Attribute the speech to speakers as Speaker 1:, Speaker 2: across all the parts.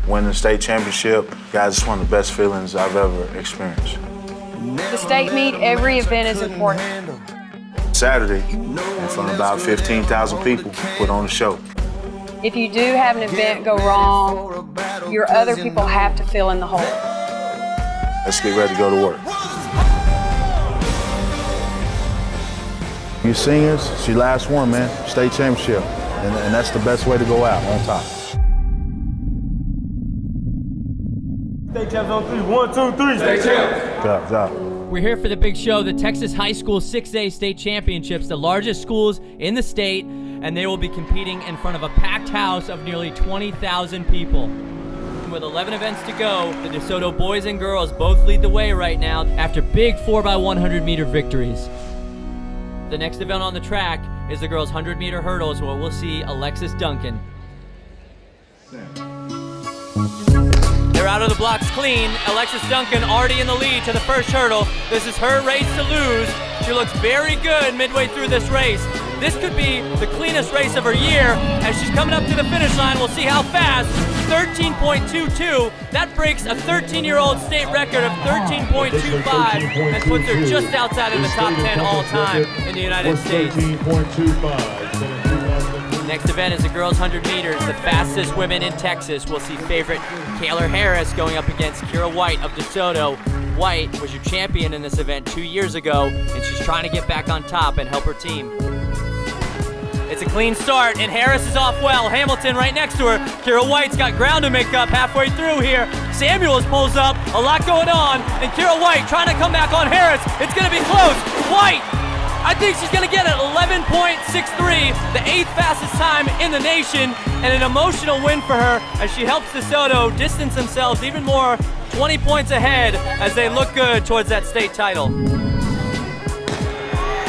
Speaker 1: Winning the state championship, guys, it's one of the best feelings I've ever experienced.
Speaker 2: The state meet, every event is important.
Speaker 1: Saturday, in front of about 15,000 people, put on a show.
Speaker 2: If you do have an event go wrong, your other people have to fill in the hole.
Speaker 1: Let's get ready to go to work. You seniors, it's your last one, man. State championship. And that's the best way to go out, on top.
Speaker 3: State champs on three. 1, 2, 3. State champs.
Speaker 1: Good job.
Speaker 4: We're here for the big show, the Texas High School 6A State Championships, the largest schools in the state, and they will be competing in front of a packed house of nearly 20,000 people. With 11 events to go, the DeSoto boys and girls both lead the way right now after big 4x100 meter victories. The next event on the track is the girls' 100 meter hurdles, where we'll see Alexis Duncan. They're out of the blocks clean. Alexis Duncan already in the lead to the first hurdle. This is her race to lose. She looks very good midway through this race. This could be the cleanest race of her year. As she's coming up to the finish line, we'll see how fast. 13.22. That breaks a 13-year-old state record of 13.25 and puts her just outside of the top 10 all time in the United States. Next event is the girls' 100 meters, the fastest women in Texas. We'll see favorite Kayla Harris going up against Kira White of DeSoto. White was your champion in this event 2 years ago, and she's trying to get back on top and help her team. It's a clean start, and Harris is off well. Hamilton right next to her. Kira White's got ground to make up halfway through here. Samuels pulls up, a lot going on, and Kira White trying to come back on Harris. It's gonna be close. White, I think she's gonna get it, 11.63, the 8th fastest time in the nation, and an emotional win for her as she helps DeSoto distance themselves even more, 20 points ahead as they look good towards that state title.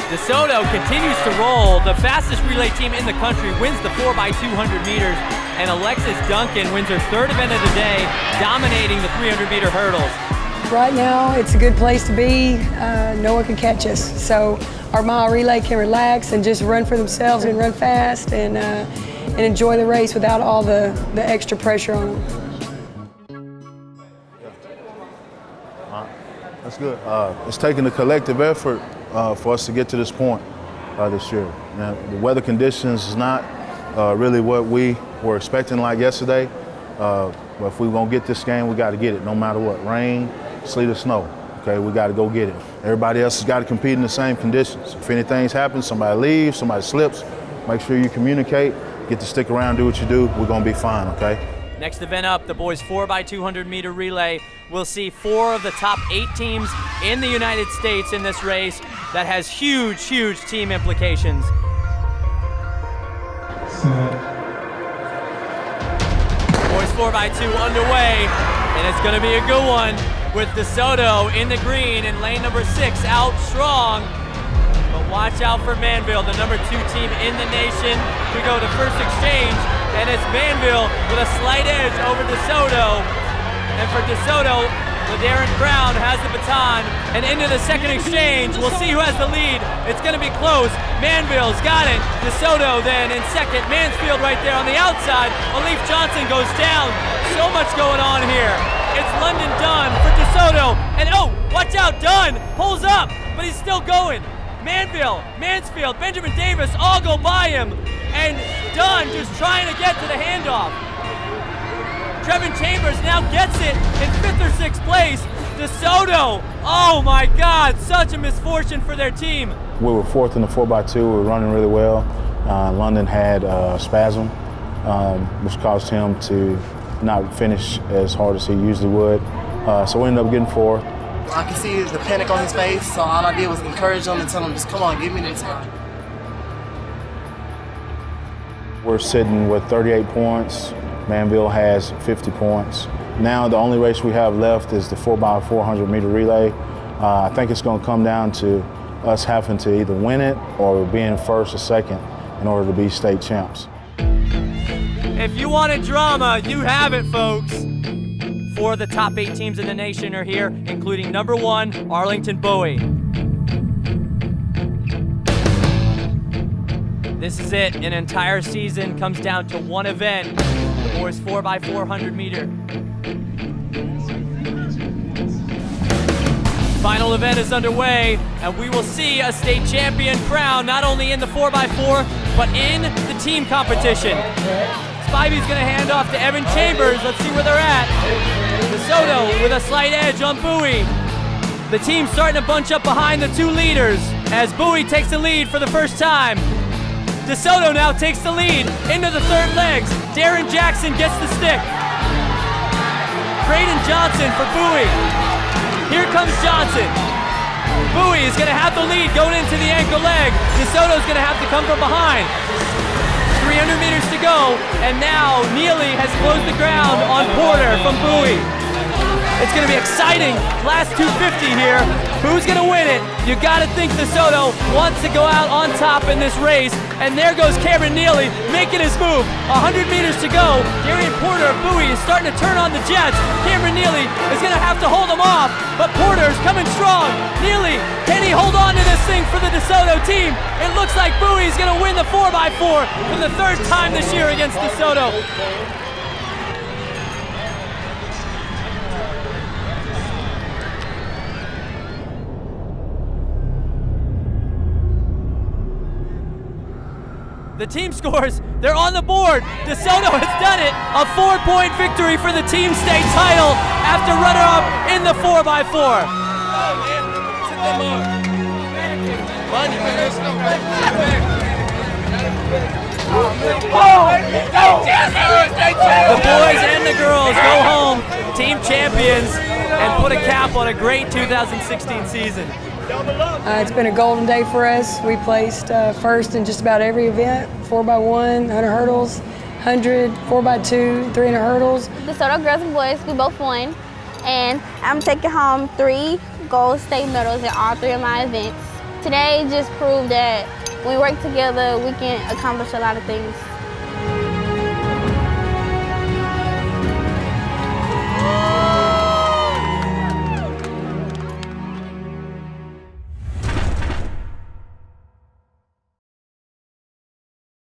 Speaker 4: DeSoto continues to roll. The fastest relay team in the country wins the 4x200 meters, and Alexis Duncan wins her third event of the day, dominating the 300 meter hurdles.
Speaker 5: Right now, it's a good place to be. No one can catch us. So our mile relay can relax and just run for themselves and run fast and enjoy the race without all the extra pressure on them.
Speaker 1: That's good. It's taking a collective effort for us to get to this point this year. Now, the weather conditions is not really what we were expecting like yesterday, but if we're gonna get this game, we gotta get it no matter what, rain, sleet or snow. Okay, we gotta go get it. Everybody else has gotta compete in the same conditions. If anything's happened, somebody leaves, somebody slips, make sure you communicate, get to stick around, do what you do, we're gonna be fine, okay?
Speaker 4: Next event up, the boys 4x200 meter relay. We'll see 4 of the top 8 teams in the United States in this race. That has huge, huge team implications. Boys 4x2 underway, and it's gonna be a good one with DeSoto in the green and lane number 6 out strong. But watch out for Manville, the number 2 team in the nation. We go to first exchange, and it's Manville with a slight edge over DeSoto. And for DeSoto, LaDarren Brown has the baton, and into the second exchange. We'll see who has the lead. It's gonna be close. Manville's got it. DeSoto then in second. Mansfield right there on the outside. Alif Johnson goes down. So much going on here. It's London Dunn for DeSoto, and oh, watch out, Dunn pulls up, but he's still going. Manville, Mansfield, Benjamin Davis all go by him, and Dunn just trying to get to the handoff. Trevin Chambers now gets it in 5th or 6th place. DeSoto, oh my God, such a misfortune for their team.
Speaker 1: We were 4th in the 4x2, we were running really well. London had spasm, which caused him to not finish as hard as he usually would. So we ended up getting 4th.
Speaker 6: I could see the panic on his face, so all I did was encourage him and tell him, just come on, give me the time.
Speaker 1: We're sitting with 38 points. Manville has 50 points. Now the only race we have left is the 4x400 meter relay. I think it's going to come down to us having to either win it or being first or second in order to be state champs.
Speaker 4: If you wanted drama, you have it, folks. 4 of the top 8 teams in the nation are here, including number 1, Arlington Bowie. This is it. An entire season comes down to one event. The boys 4x400 meter Final event is underway, and we will see a state champion crowned not only in the 4x4, but in the team competition. Spivey's gonna hand off to Evan Chambers. Let's see where they're at. DeSoto with a slight edge on Bowie. The team's starting to bunch up behind the two leaders as Bowie takes the lead for the first time. DeSoto now takes the lead into the third legs. Darren Jackson gets the stick. Braden Johnson for Bowie. Here comes Johnson. Bowie is gonna have the lead going into the ankle leg. DeSoto's gonna have to come from behind. 300 meters to go, and now Neely has closed the ground on Porter from Bowie. It's gonna be exciting, last 250 here. Who's gonna win it? You gotta think DeSoto wants to go out on top in this race, and there goes Cameron Neely making his move. 100 meters to go. Darian Porter of Bowie is starting to turn on the jets. Cameron Neely is gonna have to hold him off, but Porter's coming strong. Neely, can he hold on to this thing for the DeSoto team? It looks like Bowie's gonna win the 4x4 for the third time this year against DeSoto. The team scores, they're on the board. DeSoto has done it. A 4-point victory for the team state title after runner-up in the 4x4. The boys and the girls go home, team champions, and put a cap on a great 2016 season.
Speaker 5: It's been a golden day for us. We placed first in just about every event, 4x1, 100 hurdles, 100, 4x2, 300 hurdles.
Speaker 7: DeSoto girls and boys, we both won. And I'm taking home 3 gold state medals in all 3 of my events. Today just proved that when we work together, we can accomplish a lot of things.